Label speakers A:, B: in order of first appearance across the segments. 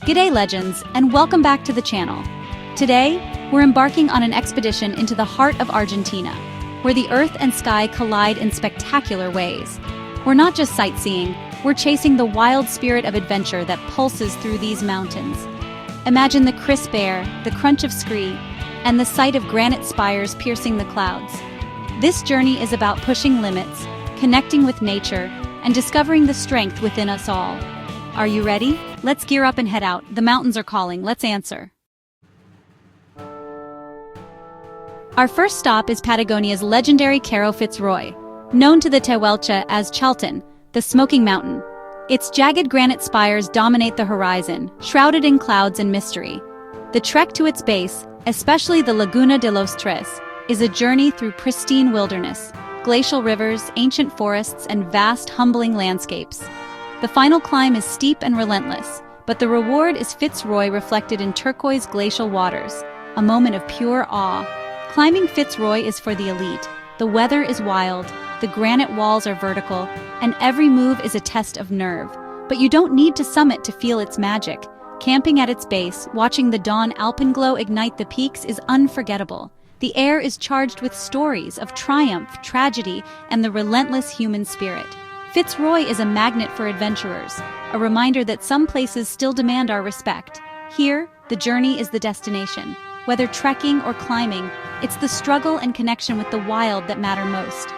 A: G'day legends, and welcome back to the channel. Today, we're embarking on an expedition into the heart of Argentina, where the earth and sky collide in spectacular ways. We're not just sightseeing, we're chasing the wild spirit of adventure that pulses through these mountains. Imagine the crisp air, the crunch of scree, and the sight of granite spires piercing the clouds. This journey is about pushing limits, connecting with nature, and discovering the strength within us all. Are you ready? Let's gear up and head out. The mountains are calling. Let's answer. Our first stop is Patagonia's legendary Cerro Fitzroy, known to the Tehuelche as Chaltén, the Smoking Mountain. Its jagged granite spires dominate the horizon, shrouded in clouds and mystery. The trek to its base, especially the Laguna de los Tres, is a journey through pristine wilderness, glacial rivers, ancient forests, and vast, humbling landscapes. The final climb is steep and relentless, but the reward is Fitzroy reflected in turquoise glacial waters, a moment of pure awe. Climbing Fitzroy is for the elite. The weather is wild, the granite walls are vertical, and every move is a test of nerve. But you don't need to summit to feel its magic. Camping at its base, watching the dawn alpenglow ignite the peaks is unforgettable. The air is charged with stories of triumph, tragedy, and the relentless human spirit. Fitzroy is a magnet for adventurers, a reminder that some places still demand our respect. Here, the journey is the destination. Whether trekking or climbing, it's the struggle and connection with the wild that matter most.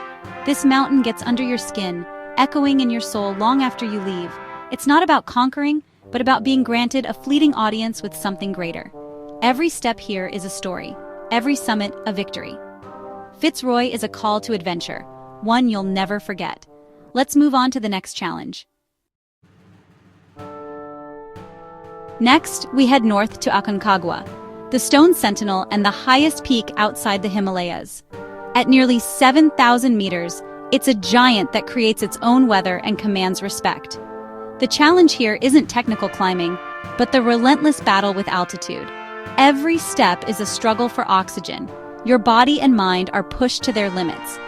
A: This mountain gets under your skin, echoing in your soul long after you leave. It's not about conquering, but about being granted a fleeting audience with something greater. Every step here is a story, every summit a victory. Fitzroy is a call to adventure, one you'll never forget. Let's move on to the next challenge. Next, we head north to Aconcagua, the stone sentinel and the highest peak outside the Himalayas. At nearly 7,000 meters, it's a giant that creates its own weather and commands respect. The challenge here isn't technical climbing, but the relentless battle with altitude. Every step is a struggle for oxygen. Your body and mind are pushed to their limits.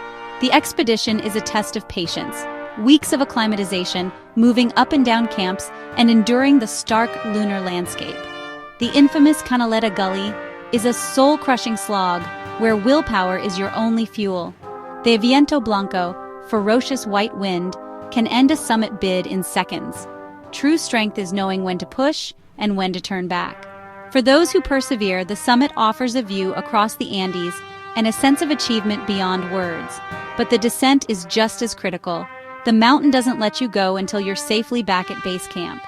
A: The expedition is a test of patience, weeks of acclimatization, moving up and down camps, and enduring the stark lunar landscape. The infamous Canaleta Gully is a soul-crushing slog where willpower is your only fuel. The Viento Blanco, ferocious white wind, can end a summit bid in seconds. True strength is knowing when to push and when to turn back. For those who persevere, the summit offers a view across the Andes and a sense of achievement beyond words. But the descent is just as critical. The mountain doesn't let you go until you're safely back at base camp.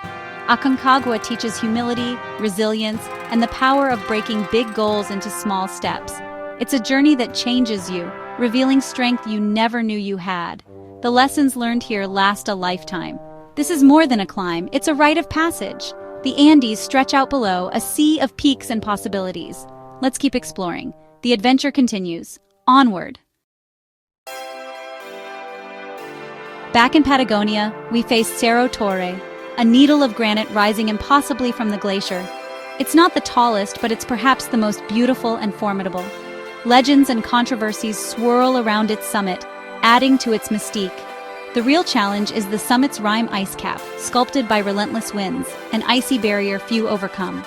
A: Aconcagua teaches humility, resilience, and the power of breaking big goals into small steps. It's a journey that changes you, revealing strength you never knew you had. The lessons learned here last a lifetime. This is more than a climb, it's a rite of passage. The Andes stretch out below, a sea of peaks and possibilities. Let's keep exploring. The adventure continues. Onward. Back in Patagonia, we face Cerro Torre, a needle of granite rising impossibly from the glacier. It's not the tallest, but it's perhaps the most beautiful and formidable. Legends and controversies swirl around its summit, adding to its mystique. The real challenge is the summit's rime ice cap, sculpted by relentless winds, an icy barrier few overcome.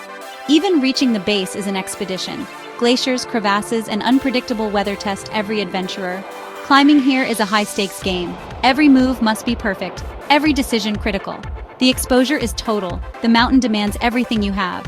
A: Even reaching the base is an expedition. Glaciers, crevasses, and unpredictable weather test every adventurer. Climbing here is a high-stakes game. Every move must be perfect, every decision critical. The exposure is total. The mountain demands everything you have.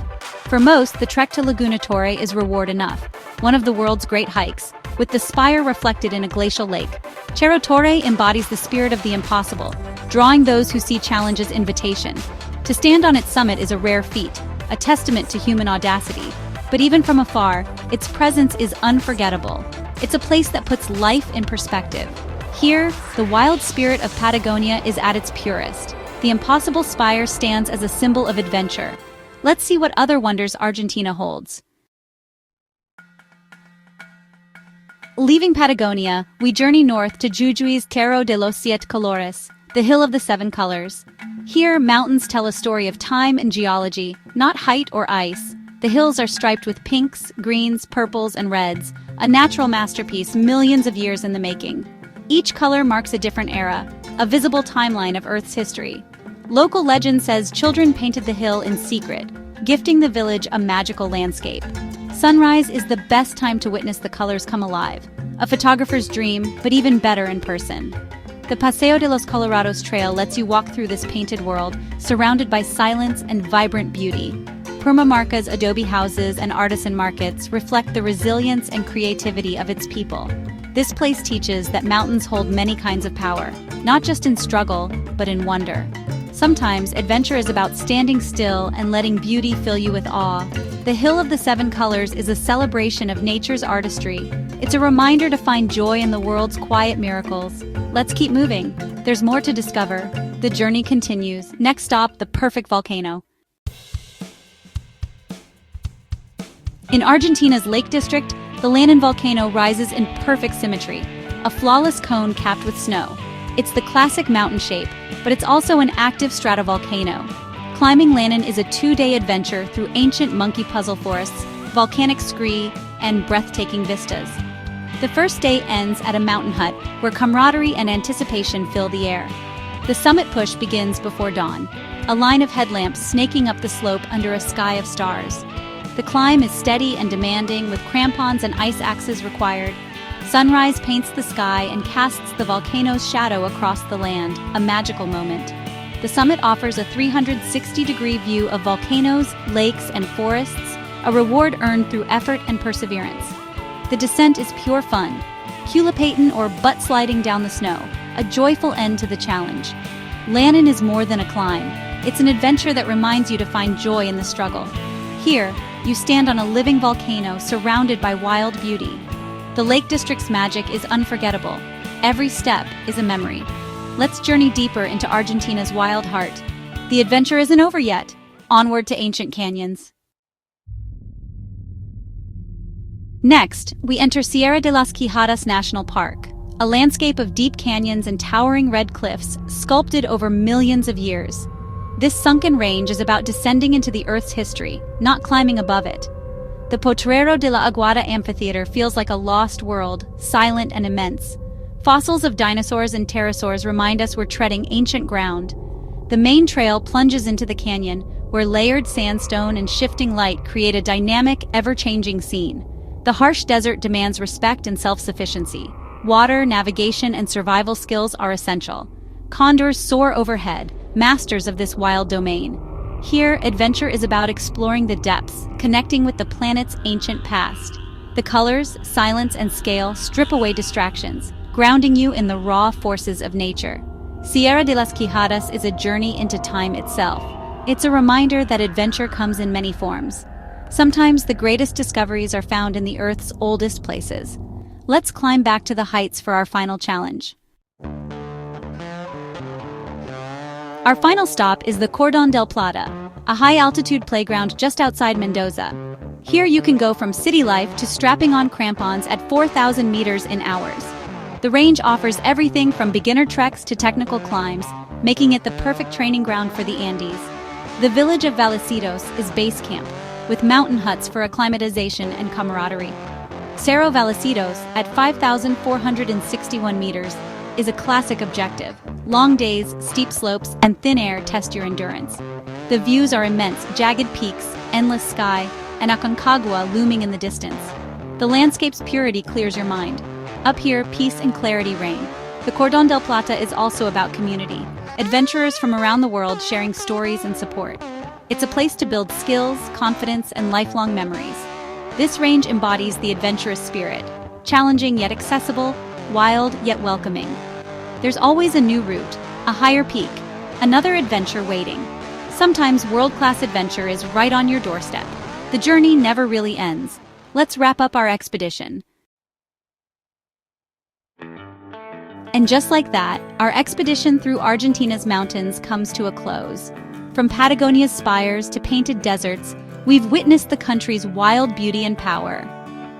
A: For most, the trek to Laguna Torre is reward enough, one of the world's great hikes, with the spire reflected in a glacial lake. Cerro Torre embodies the spirit of the impossible, drawing those who see challenge as invitation. To stand on its summit is a rare feat, a testament to human audacity. But even from afar, its presence is unforgettable. It's a place that puts life in perspective. Here, the wild spirit of Patagonia is at its purest. The impossible spire stands as a symbol of adventure. Let's see what other wonders Argentina holds. Leaving Patagonia, we journey north to Jujuy's Cerro de los Siete Colores, the Hill of the Seven Colors. Here, mountains tell a story of time and geology, not height or ice. The hills are striped with pinks, greens, purples, and reds, a natural masterpiece millions of years in the making. Each color marks a different era, a visible timeline of Earth's history. Local legend says children painted the hill in secret, gifting the village a magical landscape. Sunrise is the best time to witness the colors come alive, a photographer's dream, but even better in person. The Paseo de los Colorados Trail lets you walk through this painted world, surrounded by silence and vibrant beauty. Purmamarca's adobe houses and artisan markets reflect the resilience and creativity of its people. This place teaches that mountains hold many kinds of power, not just in struggle, but in wonder. Sometimes adventure is about standing still and letting beauty fill you with awe. The Hill of the Seven Colors is a celebration of nature's artistry. It's a reminder to find joy in the world's quiet miracles. Let's keep moving. There's more to discover. The journey continues. Next stop, the perfect volcano. In Argentina's Lake District, the Lanín volcano rises in perfect symmetry, a flawless cone capped with snow. It's the classic mountain shape, but it's also an active stratovolcano. Climbing Lanín is a 2-day adventure through ancient monkey puzzle forests, volcanic scree, and breathtaking vistas. The first day ends at a mountain hut where camaraderie and anticipation fill the air. The summit push begins before dawn, a line of headlamps snaking up the slope under a sky of stars. The climb is steady and demanding, with crampons and ice axes required. Sunrise paints the sky and casts the volcano's shadow across the land, a magical moment. The summit offers a 360-degree view of volcanoes, lakes, and forests, a reward earned through effort and perseverance. The descent is pure fun, culipating or butt-sliding down the snow, a joyful end to the challenge. Lanín is more than a climb. It's an adventure that reminds you to find joy in the struggle. Here, you stand on a living volcano surrounded by wild beauty. The Lake District's magic is unforgettable. Every step is a memory. Let's journey deeper into Argentina's wild heart. The adventure isn't over yet. Onward to ancient canyons. Next, we enter Sierra de las Quijadas National Park, a landscape of deep canyons and towering red cliffs sculpted over millions of years. This sunken range is about descending into the Earth's history, not climbing above it. The Potrero de la Aguada amphitheater feels like a lost world, silent and immense. Fossils of dinosaurs and pterosaurs remind us we're treading ancient ground. The main trail plunges into the canyon, where layered sandstone and shifting light create a dynamic, ever-changing scene. The harsh desert demands respect and self-sufficiency. Water, navigation, and survival skills are essential. Condors soar overhead, masters of this wild domain. Here, adventure is about exploring the depths, connecting with the planet's ancient past. The colors, silence, and scale strip away distractions, grounding you in the raw forces of nature. Sierra de las Quijadas is a journey into time itself. It's a reminder that adventure comes in many forms. Sometimes the greatest discoveries are found in the Earth's oldest places. Let's climb back to the heights for our final challenge. Our final stop is the Cordón del Plata, a high-altitude playground just outside Mendoza. Here you can go from city life to strapping on crampons at 4,000 meters in hours. The range offers everything from beginner treks to technical climbs, making it the perfect training ground for the Andes. The village of Valecitos is base camp, with mountain huts for acclimatization and camaraderie. Cerro Valecitos, at 5,461 meters, is a classic objective. Long days, steep slopes, and thin air test your endurance. The views are immense, jagged peaks, endless sky, and Aconcagua looming in the distance. The landscape's purity clears your mind. Up here, peace and clarity reign. The Cordón del Plata is also about community. Adventurers from around the world sharing stories and support. It's a place to build skills, confidence, and lifelong memories. This range embodies the adventurous spirit, challenging yet accessible, wild yet welcoming. There's always a new route, a higher peak, another adventure waiting. Sometimes world-class adventure is right on your doorstep. The journey never really ends. Let's wrap up our expedition. And just like that, our expedition through Argentina's mountains comes to a close. From Patagonia's spires to painted deserts, we've witnessed the country's wild beauty and power.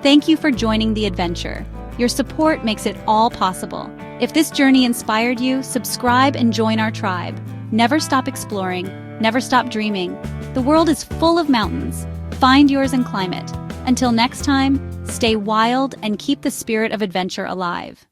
A: Thank you for joining the adventure. Your support makes it all possible. If this journey inspired you, subscribe and join our tribe. Never stop exploring, never stop dreaming. The world is full of mountains. Find yours and climb it. Until next time, stay wild and keep the spirit of adventure alive.